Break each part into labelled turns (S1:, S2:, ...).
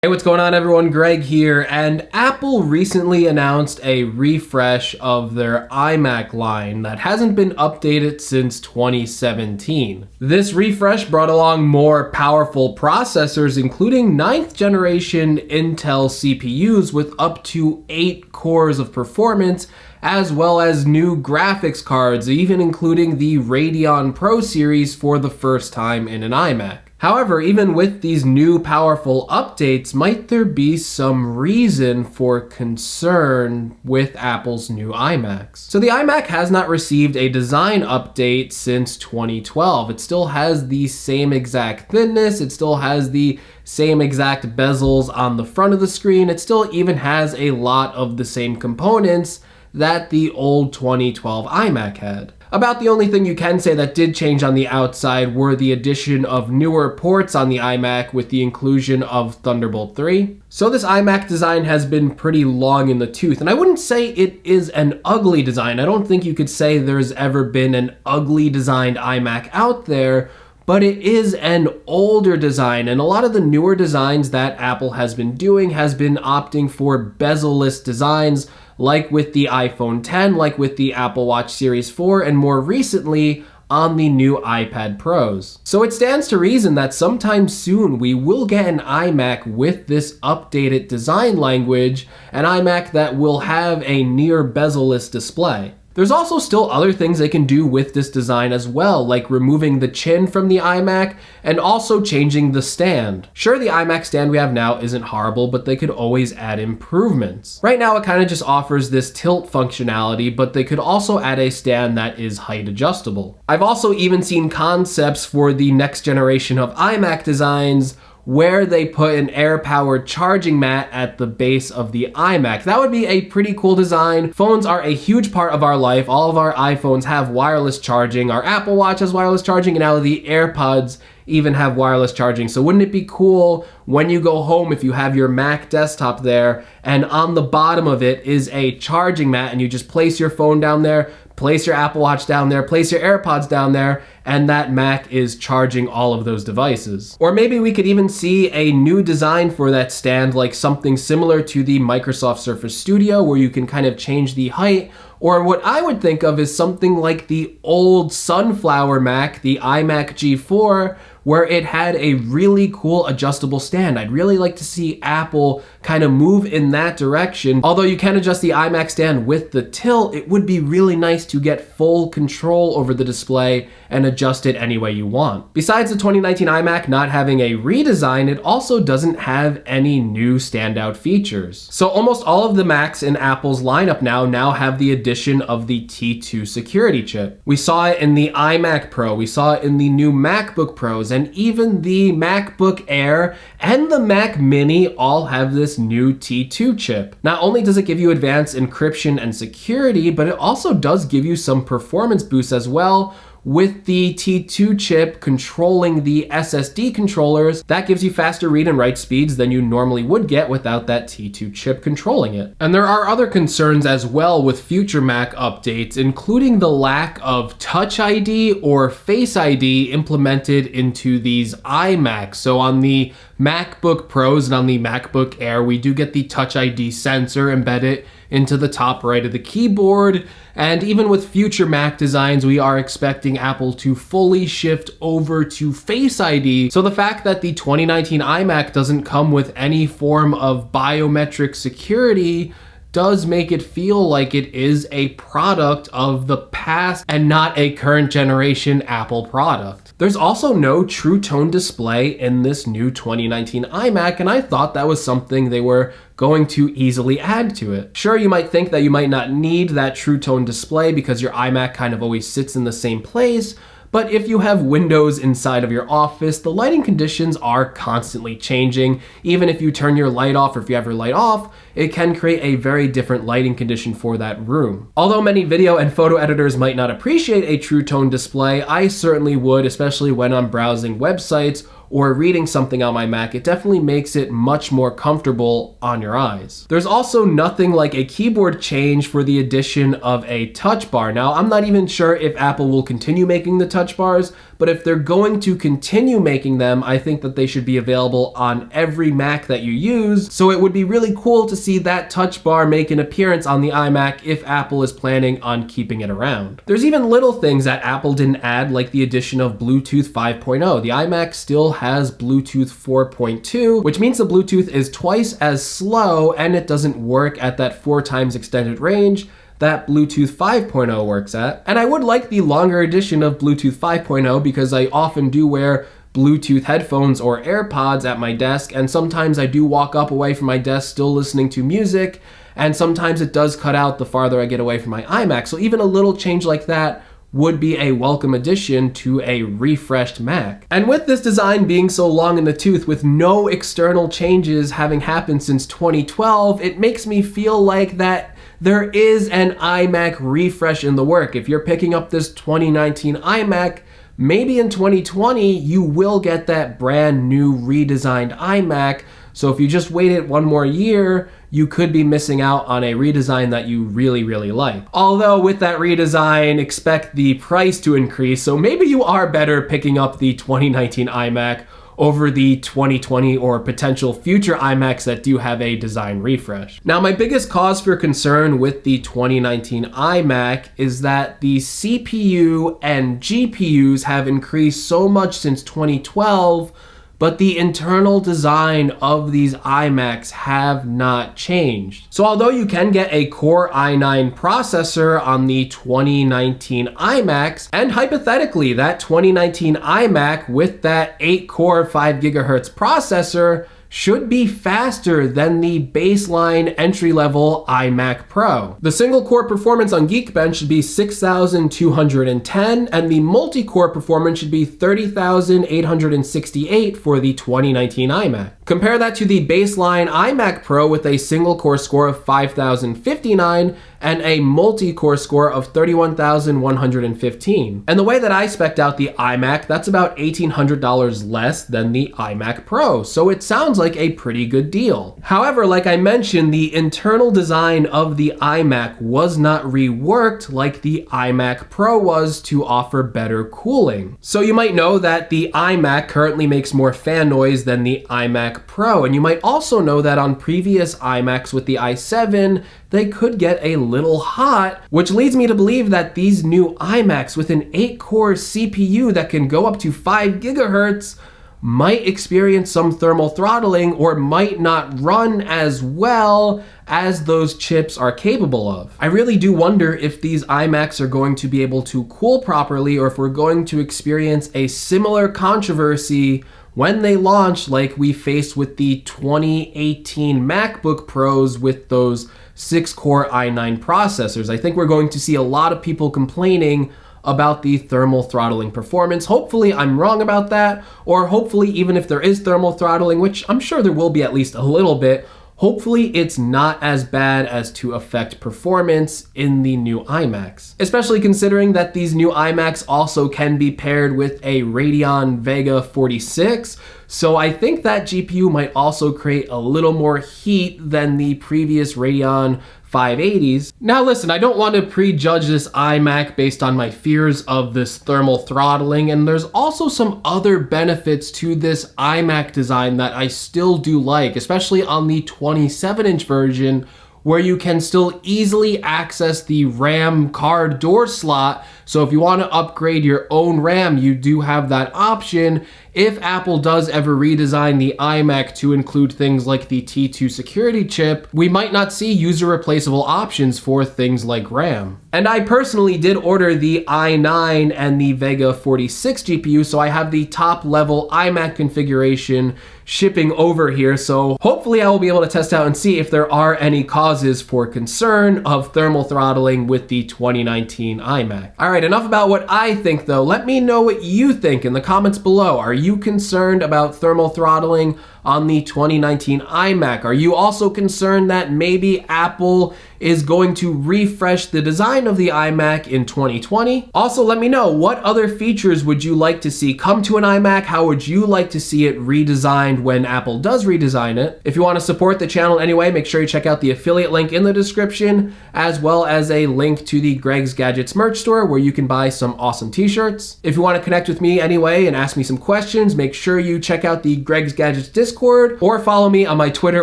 S1: Hey, what's going on everyone? Greg here, and Apple recently announced a refresh of their iMac line that hasn't been updated since 2017. This refresh brought along more powerful processors, including 9th generation Intel CPUs with up to 8 cores of performance, as well as new graphics cards, even including the Radeon Pro series for the first time in an iMac. However, even with these new powerful updates, might there be some reason for concern with Apple's new iMacs? So the iMac has not received a design update since 2012. It still has the same exact thinness, it still has the same exact bezels on the front of the screen, it still even has a lot of the same components that the old 2012 iMac had. About the only thing you can say that did change on the outside were the addition of newer ports on the iMac with the inclusion of Thunderbolt 3. So this iMac design has been pretty long in the tooth, and I wouldn't say it is an ugly design. I don't think you could say there's ever been an ugly designed iMac out there, but it is an older design, and a lot of the newer designs that Apple has been doing has been opting for bezel-less designs, like with the iPhone X, like with the Apple Watch Series 4, and more recently on the new iPad Pros. So it stands to reason that sometime soon we will get an iMac with this updated design language, an iMac that will have a near bezel-less display. There's also still other things they can do with this design as well, like removing the chin from the iMac and also changing the stand. Sure, the iMac stand we have now isn't horrible, but they could always add improvements. Right now, it kind of just offers this tilt functionality, but they could also add a stand that is height adjustable. I've also even seen concepts for the next generation of iMac designs where they put an air-powered charging mat at the base of the iMac. That would be a pretty cool design. Phones are a huge part of our life. All of our iPhones have wireless charging. Our Apple Watch has wireless charging, and now the AirPods even have wireless charging. So wouldn't it be cool when you go home if you have your Mac desktop there and on the bottom of it is a charging mat and you just place your phone down there, place your Apple Watch down there, place your AirPods down there, and that Mac is charging all of those devices. Or maybe we could even see a new design for that stand, like something similar to the Microsoft Surface Studio, where you can kind of change the height. Or what I would think of is something like the old Sunflower Mac, the iMac G4, where it had a really cool adjustable stand. I'd really like to see Apple kind of move in that direction. Although you can adjust the iMac stand with the tilt, it would be really nice to get full control over the display and adjust it any way you want. Besides the 2019 iMac not having a redesign, it also doesn't have any new standout features. So almost all of the Macs in Apple's lineup now have the addition of the T2 security chip. We saw it in the iMac Pro, we saw it in the new MacBook Pros, and even the MacBook Air and the Mac Mini all have this new T2 chip. Not only does it give you advanced encryption and security, but it also does give you some performance boosts as well, with the T2 chip controlling the SSD controllers. That gives you faster read and write speeds than you normally would get without that T2 chip controlling it. And there are other concerns as well with future Mac updates, including the lack of Touch ID or Face ID implemented into these iMacs. So on the MacBook Pros and on the MacBook Air, we do get the Touch ID sensor embedded into the top right of the keyboard. And even with future Mac designs, we are expecting Apple to fully shift over to Face ID. So the fact that the 2019 iMac doesn't come with any form of biometric security does make it feel like it is a product of the past and not a current generation Apple product. There's also no True Tone display in this new 2019 iMac, and I thought that was something they were going to easily add to it. Sure, you might think that you might not need that True Tone display because your iMac kind of always sits in the same place, but if you have windows inside of your office, the lighting conditions are constantly changing. Even if you turn your light off or if you have your light off, it can create a very different lighting condition for that room. Although many video and photo editors might not appreciate a True Tone display, I certainly would, especially when I'm browsing websites or reading something on my Mac. It definitely makes it much more comfortable on your eyes. There's also nothing like a keyboard change for the addition of a touch bar. Now, I'm not even sure if Apple will continue making the touch bars, but if they're going to continue making them, I think that they should be available on every Mac that you use. So it would be really cool to see that touch bar make an appearance on the iMac if Apple is planning on keeping it around. There's even little things that Apple didn't add, like the addition of Bluetooth 5.0. The iMac still has Bluetooth 4.2, which means the Bluetooth is twice as slow and it doesn't work at that 4 times extended range that Bluetooth 5.0 works at. And I would like the longer edition of Bluetooth 5.0 because I often do wear Bluetooth headphones or AirPods at my desk, and sometimes I do walk up away from my desk still listening to music, and sometimes it does cut out the farther I get away from my iMac. So even a little change like that would be a welcome addition to a refreshed Mac. And with this design being so long in the tooth with no external changes having happened since 2012, it makes me feel like that there is an iMac refresh in the work. If you're picking up this 2019 iMac, maybe in 2020 you will get that brand new redesigned iMac. So if you just waited one more year, you could be missing out on a redesign that you really, really like. Although with that redesign, expect the price to increase. So maybe you are better picking up the 2019 iMac over the 2020 or potential future iMacs that do have a design refresh. Now, my biggest cause for concern with the 2019 iMac is that the CPU and GPUs have increased so much since 2012, but the internal design of these iMacs have not changed. So although you can get a Core i9 processor on the 2019 iMacs, and hypothetically that 2019 iMac with that 8-core 5 GHz processor should be faster than the baseline entry-level iMac Pro. The single-core performance on Geekbench should be 6,210, and the multi-core performance should be 30,868 for the 2019 iMac. Compare that to the baseline iMac Pro with a single-core score of 5,059 and a multi-core score of 31,115. And the way that I spec'd out the iMac, that's about $1,800 less than the iMac Pro, so it sounds like a pretty good deal. However, like I mentioned, the internal design of the iMac was not reworked like the iMac Pro was to offer better cooling. So you might know that the iMac currently makes more fan noise than the iMac Pro, and you might also know that on previous iMacs with the i7, they could get a little hot, which leads me to believe that these new iMacs with an 8-core CPU that can go up to 5 GHz might experience some thermal throttling or might not run as well as those chips are capable of. I really do wonder if these iMacs are going to be able to cool properly, or if we're going to experience a similar controversy when they launch like we faced with the 2018 MacBook Pros with those 6-core i9 processors. I think we're going to see a lot of people complaining about the thermal throttling performance. Hopefully I'm wrong about that, or hopefully even if there is thermal throttling, which I'm sure there will be at least a little bit, hopefully it's not as bad as to affect performance in the new iMacs. Especially considering that these new iMacs also can be paired with a Radeon Vega 46, so I think that GPU might also create a little more heat than the previous Radeon 580s. Now listen, I don't want to prejudge this iMac based on my fears of this thermal throttling, and there's also some other benefits to this iMac design that I still do like, especially on the 27-inch version, where you can still easily access the RAM card door slot. So if you want to upgrade your own RAM, you do have that option. If Apple does ever redesign the iMac to include things like the T2 security chip, we might not see user replaceable options for things like RAM. And I personally did order the i9 and the Vega 46 GPU, so I have the top level iMac configuration shipping over here, so hopefully I will be able to test out and see if there are any causes for concern of thermal throttling with the 2019 iMac. Alright, enough about what I think though. Let me know what you think in the comments below. Are you concerned about thermal throttling on the 2019 iMac? Are you also concerned that maybe Apple is going to refresh the design of the iMac in 2020? Also, let me know, what other features would you like to see come to an iMac? How would you like to see it redesigned when Apple does redesign it? If you want to support the channel anyway, make sure you check out the affiliate link in the description, as well as a link to the Greg's Gadgets merch store where you can buy some awesome t-shirts. If you want to connect with me anyway and ask me some questions, make sure you check out the Greg's Gadgets Discord or follow me on my Twitter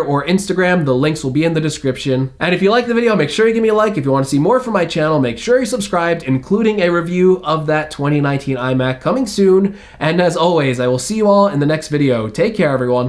S1: or Instagram. The links will be in the description. And if you like the video, make sure you give me a like. If you want to see more from my channel, make sure you're subscribed, including a review of that 2019 iMac coming soon. And as always, I will see you all in the next video. Take care, everyone.